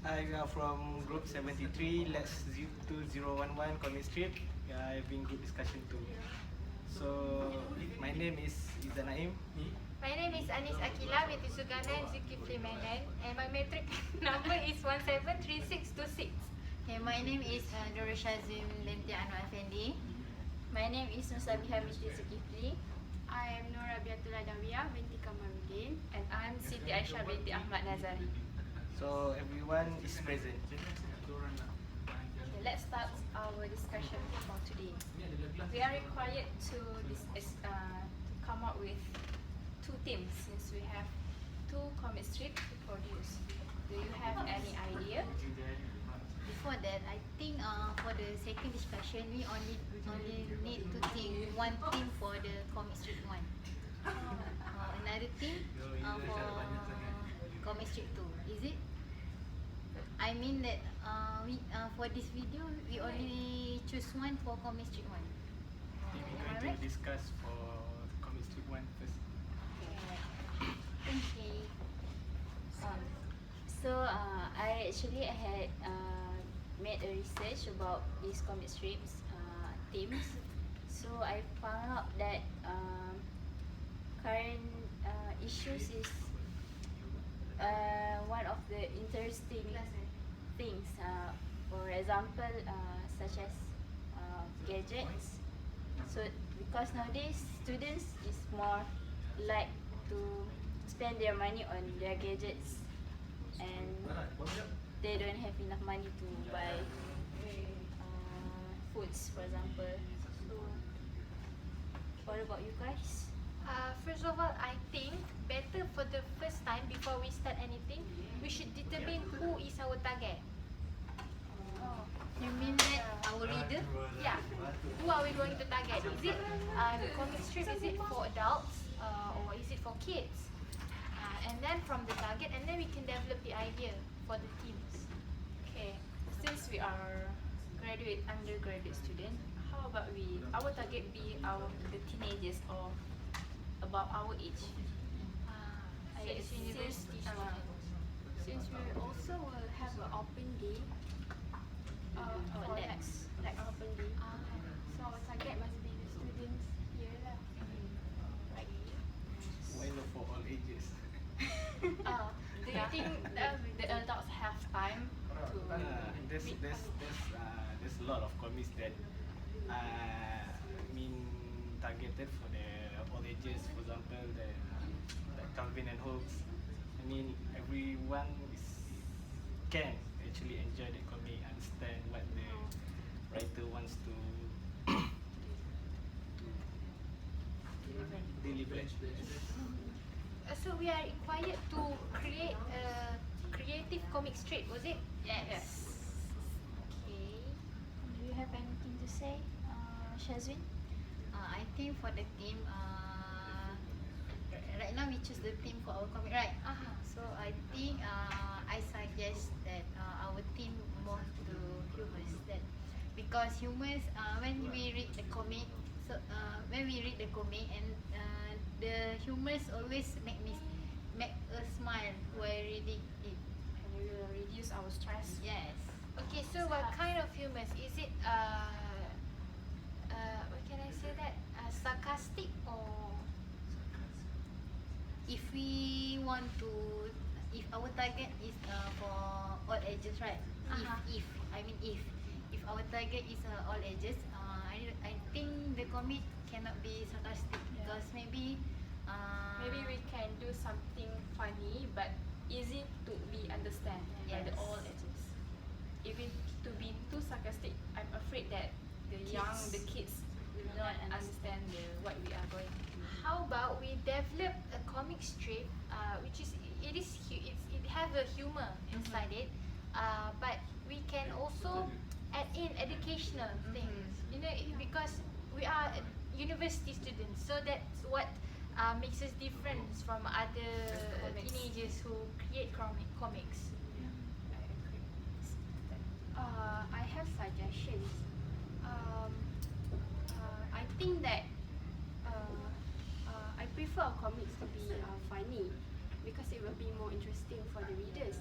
I are from group 73, LAX 2011 comic strip. Having group discussion too. So my name is Izanaim. My name is Anis Akila binti Sugana Zulkifli Menan, and my metric number is 173626. Okay, my name is Shazim binti Anwar Effendi. My name is Nusabiha binti Zulkifli. I am Nur Rabiatullah Dawiyah binti Kamarudin. And I'm Siti Aisyah binti Ahmad Nazari. So everyone is present. Okay, let's start our discussion for today. We are required to come up with two themes since we have two comic strips to produce. Do you have any idea? Before that, I think for the second discussion, we only need to think one theme for the comic strip one. Another theme for comic strip two. Is it? I mean that we for this video we only choose one for comic strip one. We're going to discuss for comic strip one first. Okay. So I actually had made a research about these comic strips themes. So I found out that current issues is one of the interesting things. For example, such as gadgets. So because nowadays students is more like to spend their money on their gadgets, and they don't have enough money to buy foods, for example. So what about you guys? First of all, I think better for the first time before we start anything, we should determine who is our target. You mean that our reader? Yeah, who are we going to target? Is it the comic strip? Is it for adults or is it for kids? And then from the target, and then we can develop the idea for the teams. Okay, since we are undergraduate student, how about our target be the teenagers or about our age? Since university students. Since we also will have an open day for LAX. LAX open day. So our target must be the students here lah. Right. Why not for all ages? Do you think the adults have time to There's a lot of comics that targeted for the all ages. For example, the Calvin and Hobbes. I mean, everyone can actually enjoy the comic, understand what the writer wants to deliver. So we are required to create a creative comic strip, was it? Yes. Okay. Do you have anything to say, Shazwin? I think for the theme, right now we choose the theme for our comic, right? So I think I suggest that our theme more to humors. That because humors, when we read the comic, and the humors always make us smile while reading it. And we will reduce our stress. Yes. Okay, so what kind of humors? Is it what can I say that? Sarcastic or If we want to, if our target is for all ages, right? If our target is all ages, I think the comic cannot be sarcastic because maybe We can do something funny but easy to be understand by the Yes. all ages. If it to be too sarcastic, I'm afraid that the kids will not understand what we are going to do. how about we develop a comic strip which is it have a humor inside it, but we can also add in educational things. You know, because we are university students, so that's what makes us different from other teenagers who create comics. I have suggestions. I think that I prefer comics to be funny because it will be more interesting for the readers.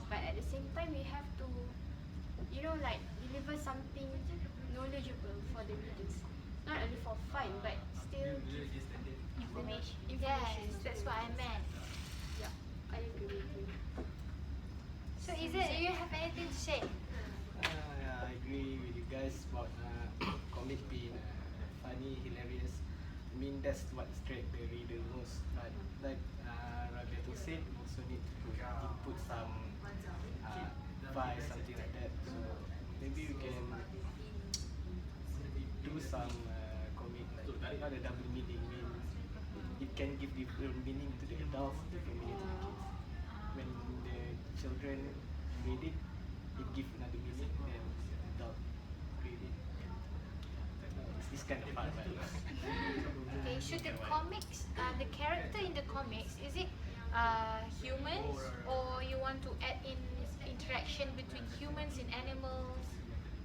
But at the same time we have to, you know, like deliver something knowledgeable for the readers. Not only for fun, but still give Information. information. Yes, that's what I meant. Yeah, I agree with you. So is it, do you have anything to say? Yeah, I agree with you guys about comic being funny, hilarious. I mean, that's what attracts the reader most. But like Rabiatul said, we also need to input some advice, something like that. So maybe we can do some comic like not a double meaning. I mean, it can give different meaning to the adults, different meaning to the kids. When the children read it, it gives another meaning, and the adult read it. It's kind of fun, but Okay, should the comics, the character in the comics, is it humans, or you want to add in interaction between humans and animals,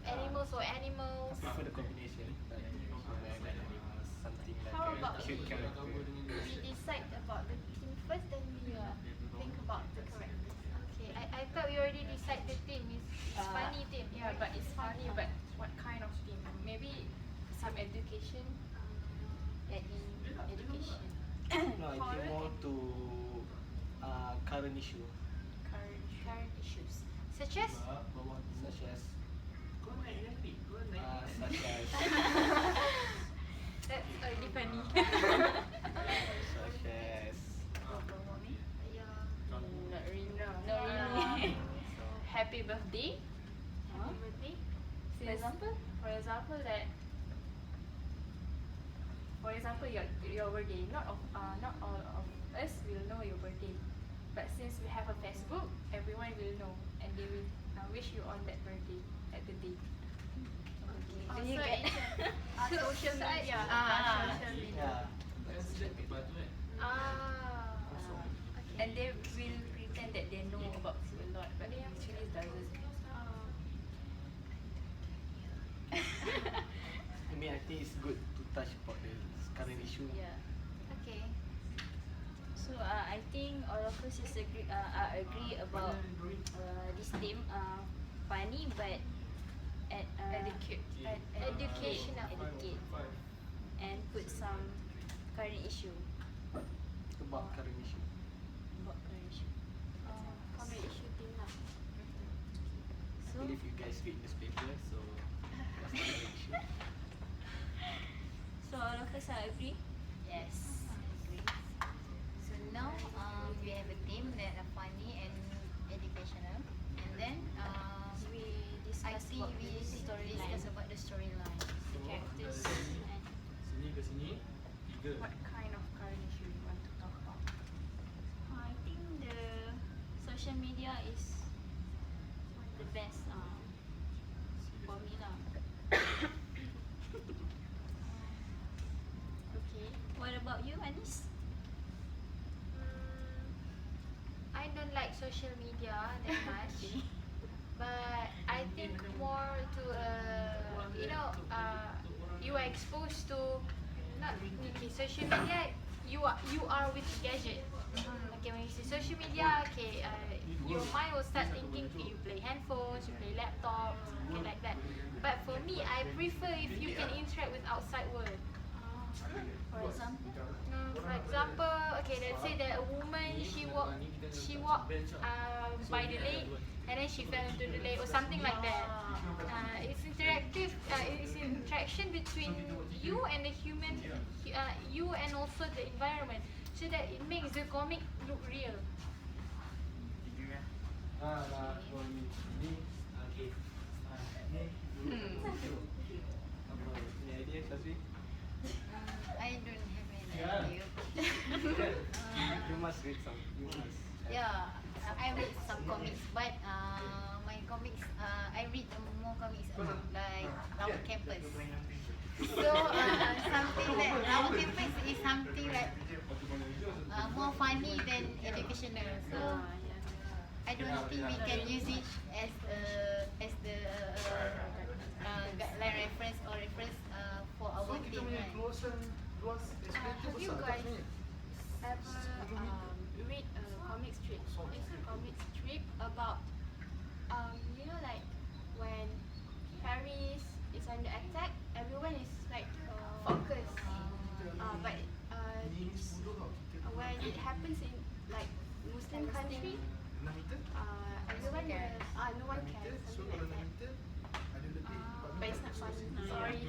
animals or I animals? prefer the combination, like human and animals, something like How a about cute character. we decide about the theme first, then we think about the character. Okay, I thought we already decided the theme. It's funny theme. Yeah, but it's funny, but what kind of theme? Maybe some education. Add in education. No, I think more to current issue, Current issues, such as such as that's already funny. such as Not really. Not really. Happy birthday. Birthday? For example, your birthday. Not all of us will know your birthday, but since we have a Facebook, everyone will know, and they will wish you on that birthday at the day. Do Also, you get? it's social media. Social media. yeah. That's Okay. And they will pretend that they know about you a lot, but they actually doesn't. I mean, I think it's good to touch about the current issue. Yeah. Okay. So I think all of us is agree about this theme funny but Educate. Educational. educate and put some current issue About current issue. about current issue. Comic issue theme lah. I So believe you guys read newspaper, so what's the current issue? so all of us are agree. Yes. Agree. So now we have a theme that are funny and educational, and then We I discuss think about we the storyline. discuss about the storyline, the characters, and What kind of current issue you want to talk about? I think the social media is the best for me lah. Okay. What about you, Anis? I don't like social media that much, but I think more to you are exposed to not okay social media. You are with the gadget. Okay, when you say social media, okay, your mind will start thinking you play handphones, you play laptops, okay, like that. But for me, I prefer if you can interact with outside world. For example? For example, okay, let's say that a woman she walked by the lake and then she fell into the lake or something like that. It's interactive. It's interaction between you and the human, you and also the environment, so that it makes the comic look real. Any idea, Shazwi? I don't have any idea. You must read some. You must. Yeah, I read some comics, but my comics, I read more comics like our campus. So something like our campus is something like more funny than educational. So I don't think we can use it as the guideline reference or reference for our thing. Right? Have you guys ever read a comic strip? It's a comic strip about the attack, everyone is like focused. But when it happens in like Muslim country, everyone no one cares. Something like that. But it's not funny. Sorry.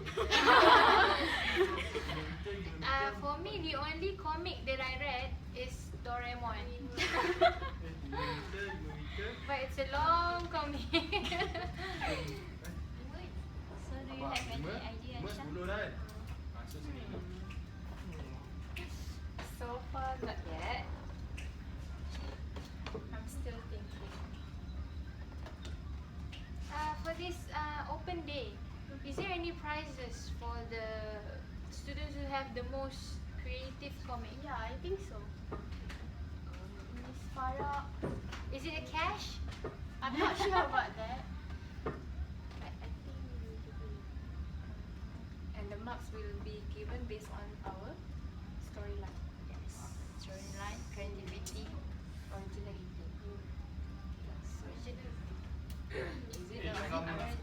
For me, the only comic that I read is Doraemon. But it's a long comic. So do you have any idea, Aisha? So far, not yet. I'm still thinking. For this open day, is there any prizes for the students who have the most creative comic? Yeah, I think so. Miss Farah, Is it a cash? I'm not sure about that. But I think we will give it. And the marks will be given based on our storyline. Yes. Storyline, creativity. Originality. Original. Is it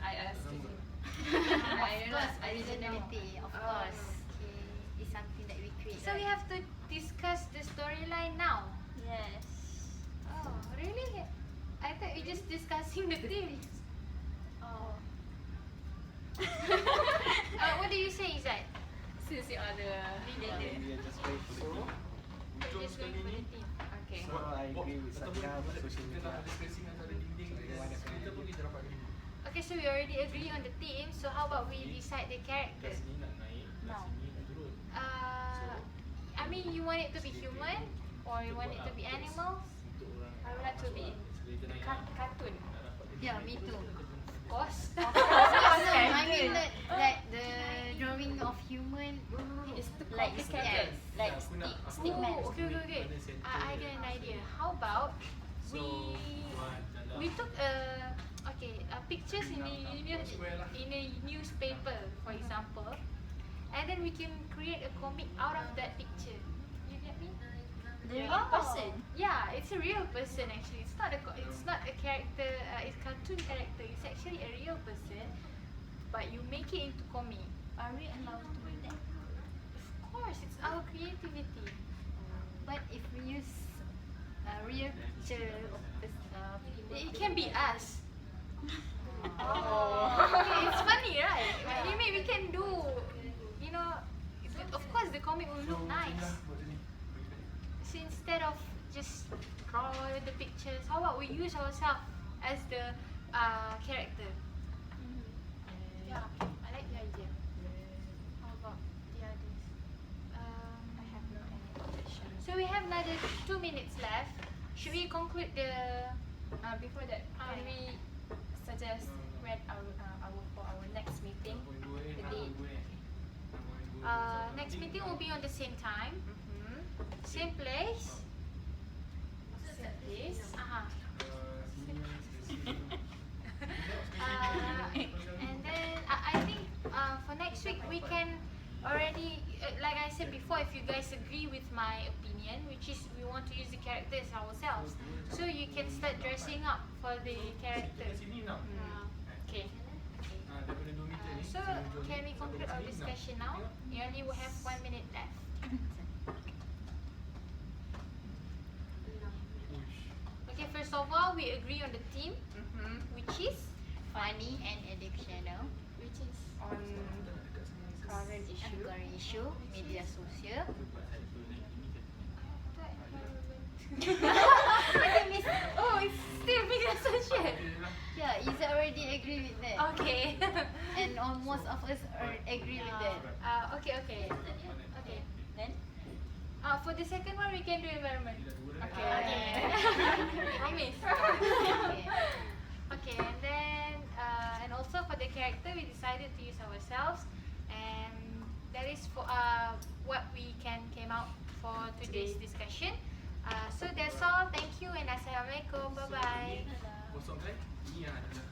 I asked you. Of course, originality. Of course. Okay. It's something that we create. So we right? have to discuss the storyline now. Yes. Oh, really? I thought we just discussing the themes. Oh. What do you say, Izzat? Since you are the leader. We are just waiting for the team. We're just going for the theme. Okay. So I agree with Satya, social media. So everyone has an idea. Okay, so we already agree on the theme. So how about we decide the character? Now. I mean, you want it to be human or you want it to be animals? I would like to be cartoon. Yeah, me too. Of course. No, I mean that the drawing of human It's to Like copy stick, characters. like stick man. Oh, okay. I get an idea. How about we took pictures in a newspaper, for example, and then we can create a comic out of that picture. You get me? The real person. Yeah, it's a real person actually. It's not a character. It's cartoon character. It's actually a real person, but you make it into comic. Are we allowed to do that? Of course, it's our creativity. but if we use a real picture of this, It can be us. Oh. Okay, it's funny, right? Maybe we can do, of course the comic will look nice. So instead of just draw the pictures, how about we use ourselves as the character? Yeah, I like the idea. How about the others? I have no question. So we have another 2 minutes left. Should we conclude the? Before that, can we suggest when for our next meeting, the date? Next meeting will be on the same time, same place. Same place. And then I think for next week we can already, like I said before, if you guys agree with my opinion, which is we want to use the characters ourselves, so you can start dressing up for the character. Okay. So can we conclude our discussion now? We only will have 1 minute left. Okay, first of all, we agree on the theme, which is funny and educational, which is On current issue. current issue, media social. Oh, it's still media social. Yeah, Izzat already agree with that. Okay. And almost of us agree with that. Okay. Then For the second one, we can do environment. Okay. Promise. Okay. Okay, and then and also for the character, we decided to use ourselves, and that is for what we came out for today's discussion. So that's all. Thank you and assalamualaikum. Bye bye. Kosong kan? Ini yang adalah